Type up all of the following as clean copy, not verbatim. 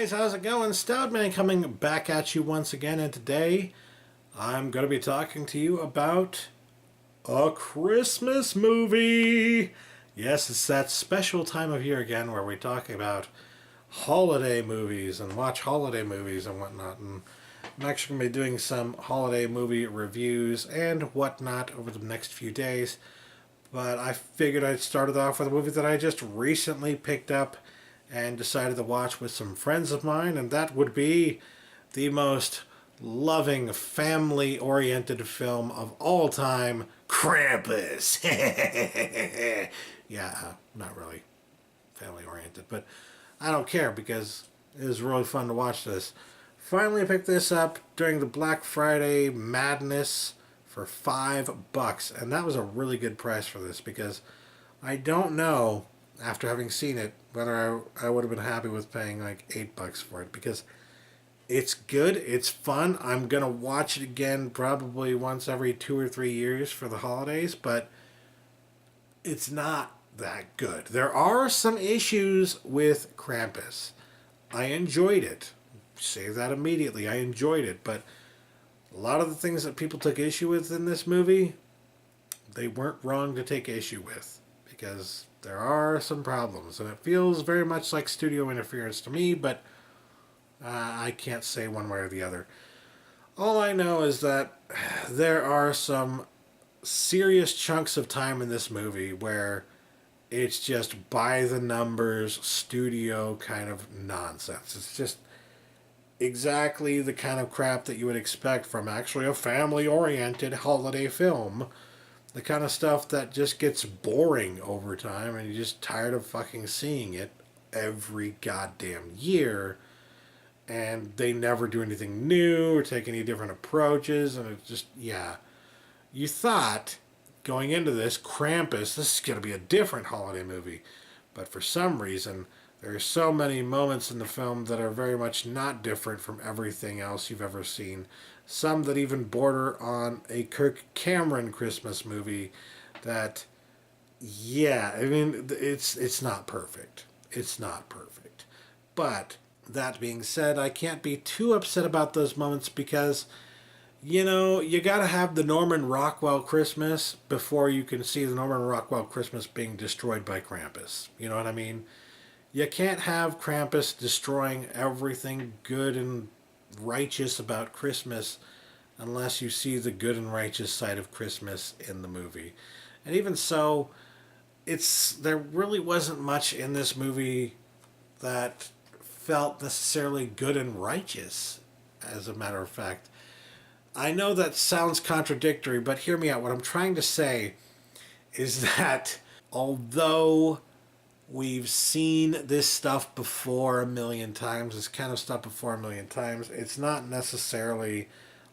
guys, how's it going? Stoutman coming back at you once again, and today I'm going to be talking to you about a Christmas movie. Yes, it's that special time of year again where we talk about holiday movies and watch holiday movies and whatnot. And I'm actually going to be doing some holiday movie reviews and whatnot over the next few days. But I figured I'd start it off with a movie that I just recently picked up and decided to watch with some friends of mine, and that would be the most loving, family-oriented film of all time, Krampus. Yeah, not really family-oriented, but I don't care because it was really fun to watch this. Finally picked this up during the Black Friday madness for $5, and that was a really good price for this because I don't know, after having seen it, whether I would have been happy with paying like $8 for it, because it's good, it's fun. I'm gonna watch it again probably once every 2 or 3 years for the holidays, but it's not that good. There are some issues with Krampus. I enjoyed it. Say that immediately. I enjoyed it, but a lot of the things that people took issue with in this movie, they weren't wrong to take issue with, because there are some problems, and it feels very much like studio interference to me, but I can't say one way or the other. All I know is that there are some serious chunks of time in this movie where it's just by the numbers studio kind of nonsense. It's just exactly the kind of crap that you would expect from actually a family-oriented holiday film. The kind of stuff that just gets boring over time and you're just tired of fucking seeing it every goddamn year. And they never do anything new or take any different approaches. And it's just, yeah. You thought, going into this, Krampus, this is going to be a different holiday movie. But for some reason, there are so many moments in the film that are very much not different from everything else you've ever seen. Some that even border on a Kirk Cameron Christmas movie that, yeah, I mean, it's not perfect. It's not perfect. But that being said, I can't be too upset about those moments because, you know, you gotta have the Norman Rockwell Christmas before you can see the Norman Rockwell Christmas being destroyed by Krampus. You know what I mean? You can't have Krampus destroying everything good and righteous about Christmas unless you see the good and righteous side of Christmas in the movie. And even so, there really wasn't much in this movie that felt necessarily good and righteous, as a matter of fact. I know that sounds contradictory, but hear me out. What I'm trying to say is that although we've seen this stuff before a million times, this kind of stuff before a million times, it's not necessarily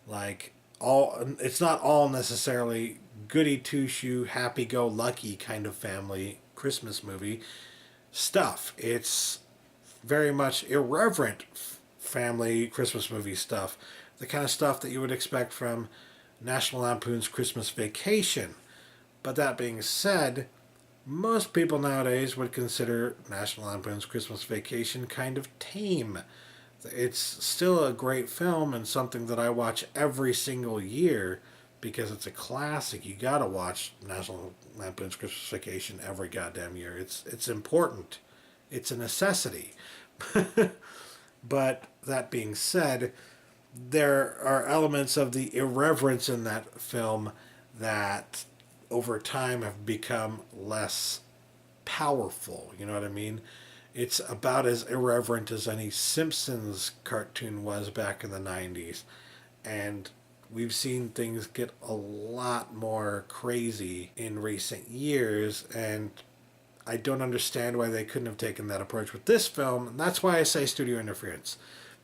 like it's not all necessarily goody two-shoe, happy-go-lucky kind of family Christmas movie stuff. It's very much irreverent family Christmas movie stuff. The kind of stuff that you would expect from National Lampoon's Christmas Vacation. But that being said, most people nowadays would consider National Lampoon's Christmas Vacation kind of tame. It's still a great film and something that I watch every single year because it's a classic. You gotta watch National Lampoon's Christmas Vacation every goddamn year. It's important. It's a necessity. But that being said, there are elements of the irreverence in that film that over time have become less powerful. You know what I mean? It's about as irreverent as any Simpsons cartoon was back in the 90s. And we've seen things get a lot more crazy in recent years, and I don't understand why they couldn't have taken that approach with this film, and that's why I say studio interference.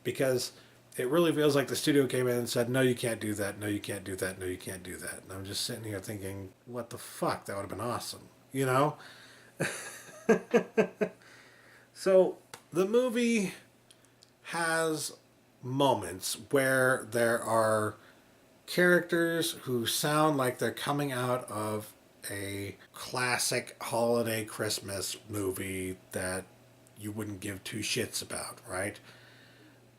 Because it really feels like the studio came in and said, no, you can't do that, no, you can't do that, no, you can't do that. And I'm just sitting here thinking, what the fuck? That would have been awesome. You know? So, the movie has moments where there are characters who sound like they're coming out of a classic holiday Christmas movie that you wouldn't give two shits about, right?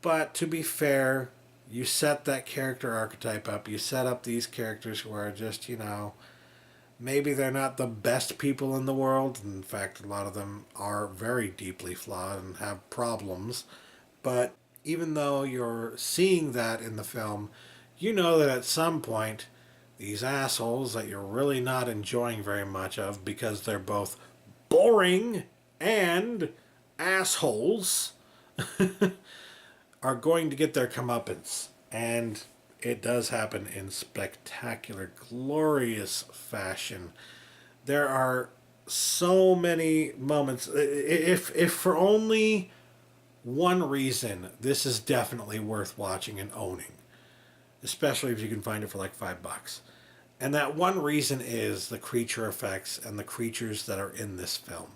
But to be fair, you set that character archetype up. You set up these characters who are just, maybe they're not the best people in the world. In fact, a lot of them are very deeply flawed and have problems. But even though you're seeing that in the film, you know that at some point, these assholes that you're really not enjoying very much of because they're both boring and assholes are going to get their comeuppance. And it does happen in spectacular, glorious fashion. There are so many moments. If for only one reason, this is definitely worth watching and owning, especially if you can find it for like $5. And that one reason is the creature effects and the creatures that are in this film.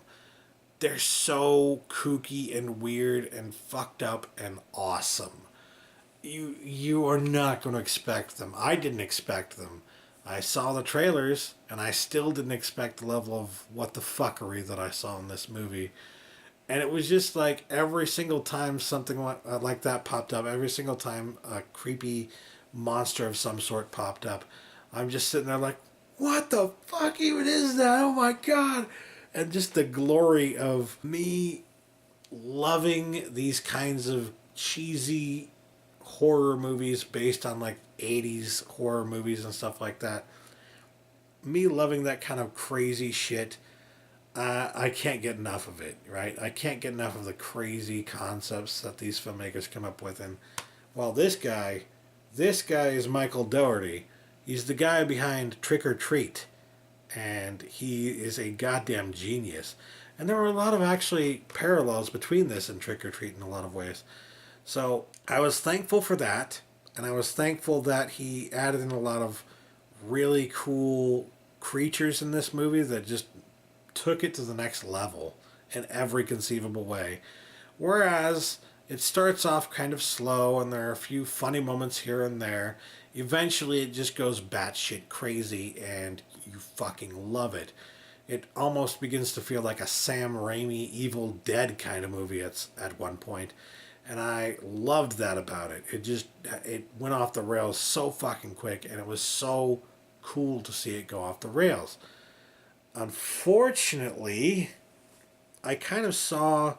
They're so kooky and weird and fucked up and awesome. You are not going to expect them. I didn't expect them. I saw the trailers and I still didn't expect the level of what the fuckery that I saw in this movie. And it was just like every single time something like that popped up, every single time a creepy monster of some sort popped up, I'm just sitting there like, what the fuck even is that? Oh my god. And just the glory of me loving these kinds of cheesy horror movies based on like 80s horror movies and stuff like that. Me loving that kind of crazy shit. I can't get enough of it, right? I can't get enough of the crazy concepts that these filmmakers come up with. And well, this guy is Michael Dougherty. He's the guy behind Trick or Treat, and he is a goddamn genius. And there were a lot of actually parallels between this and Trick or Treat in a lot of ways. So I was thankful for that, and I was thankful that he added in a lot of really cool creatures in this movie that just took it to the next level in every conceivable way. Whereas it starts off kind of slow and there are a few funny moments here and there. Eventually it just goes batshit crazy and you fucking love it. It almost begins to feel like a Sam Raimi Evil Dead kind of movie at one point. And I loved that about it. It went off the rails so fucking quick and it was so cool to see it go off the rails. Unfortunately, I kind of saw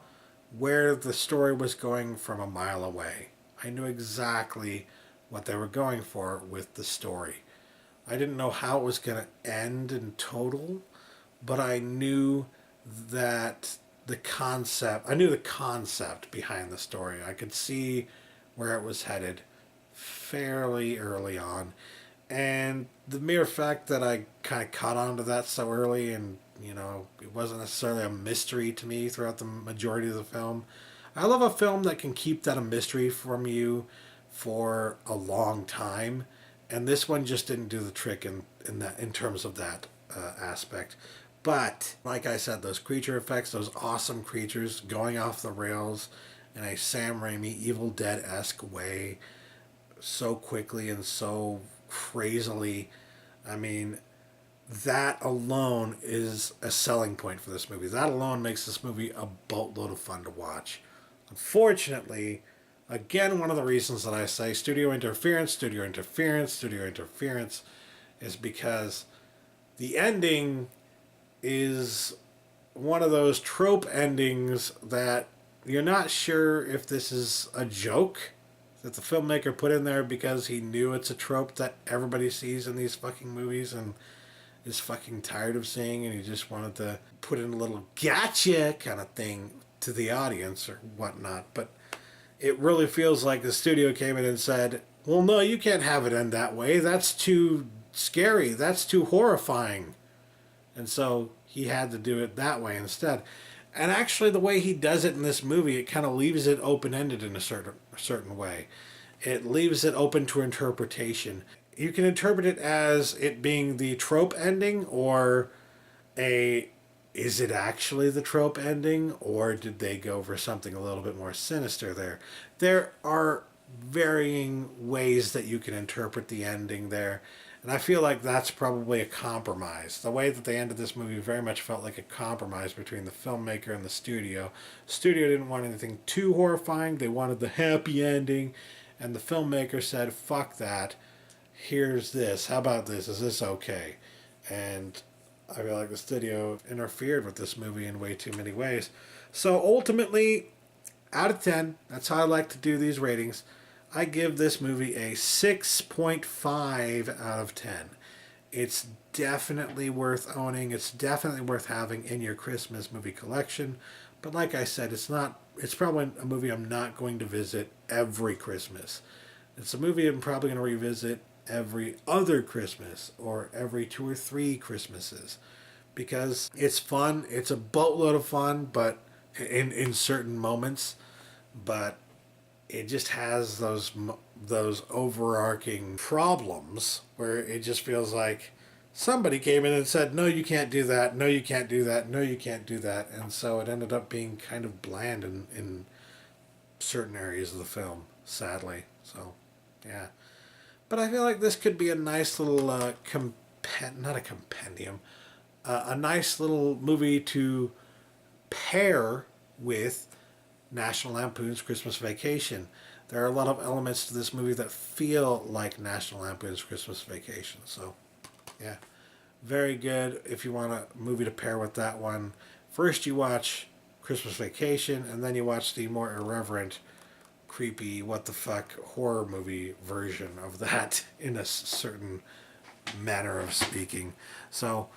where the story was going from a mile away. I knew exactly what they were going for with the story. I didn't know how it was going to end in total, but I knew that the concept behind the story. I could see where it was headed fairly early on. And the mere fact that I kind of caught on to that so early and, it wasn't necessarily a mystery to me throughout the majority of the film. I love a film that can keep that a mystery from you for a long time. And this one just didn't do the trick in terms of that aspect. But, like I said, those creature effects, those awesome creatures going off the rails in a Sam Raimi Evil Dead-esque way so quickly and so crazily. I mean, that alone is a selling point for this movie. That alone makes this movie a boatload of fun to watch. Unfortunately, again, one of the reasons that I say studio interference is because the ending is one of those trope endings that you're not sure if this is a joke that the filmmaker put in there because he knew it's a trope that everybody sees in these fucking movies and is fucking tired of seeing, and he just wanted to put in a little gotcha kind of thing to the audience or whatnot. But it really feels like the studio came in and said, well, no, you can't have it end that way. That's too scary. That's too horrifying. And so he had to do it that way instead. And actually, the way he does it in this movie, it kind of leaves it open-ended in a certain way. It leaves it open to interpretation. You can interpret it as it being the trope ending, or is it actually the trope ending, or did they go for something a little bit more sinister there? There are varying ways that you can interpret the ending there. And I feel like that's probably a compromise. The way that they ended this movie very much felt like a compromise between the filmmaker and the studio. Studio didn't want anything too horrifying. They wanted the happy ending. And the filmmaker said, fuck that. Here's this. How about this? Is this okay? And I feel like the studio interfered with this movie in way too many ways. So ultimately, out of 10, that's how I like to do these ratings. I give this movie a 6.5 out of 10. It's definitely worth owning. It's definitely worth having in your Christmas movie collection. But like I said, it's probably a movie I'm not going to visit every Christmas. It's a movie I'm probably going to revisit every other Christmas or every 2 or 3 Christmases, because it's fun. It's a boatload of fun, but in certain moments, but it just has those overarching problems where it just feels like somebody came in and said, no, you can't do that, no, you can't do that, no, you can't do that. And so it ended up being kind of bland in certain areas of the film, sadly. So, yeah. But I feel like this could be a nice little, not a compendium, a nice little movie to pair with National Lampoon's Christmas Vacation. There are a lot of elements to this movie that feel like National Lampoon's Christmas Vacation. So, yeah, very good if you want a movie to pair with that one. First you watch Christmas Vacation, and then you watch the more irreverent, creepy, what the fuck horror movie version of that in a certain manner of speaking. So,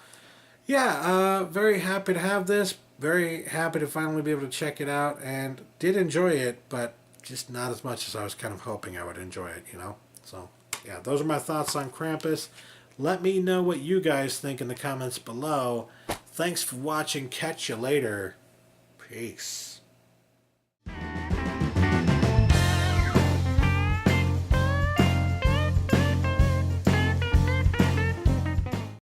yeah, very happy to have this. Very happy to finally be able to check it out, and did enjoy it, but just not as much as I was kind of hoping I would enjoy it, you know? So, yeah, those are my thoughts on Krampus. Let me know what you guys think in the comments below. Thanks for watching. Catch you later. Peace.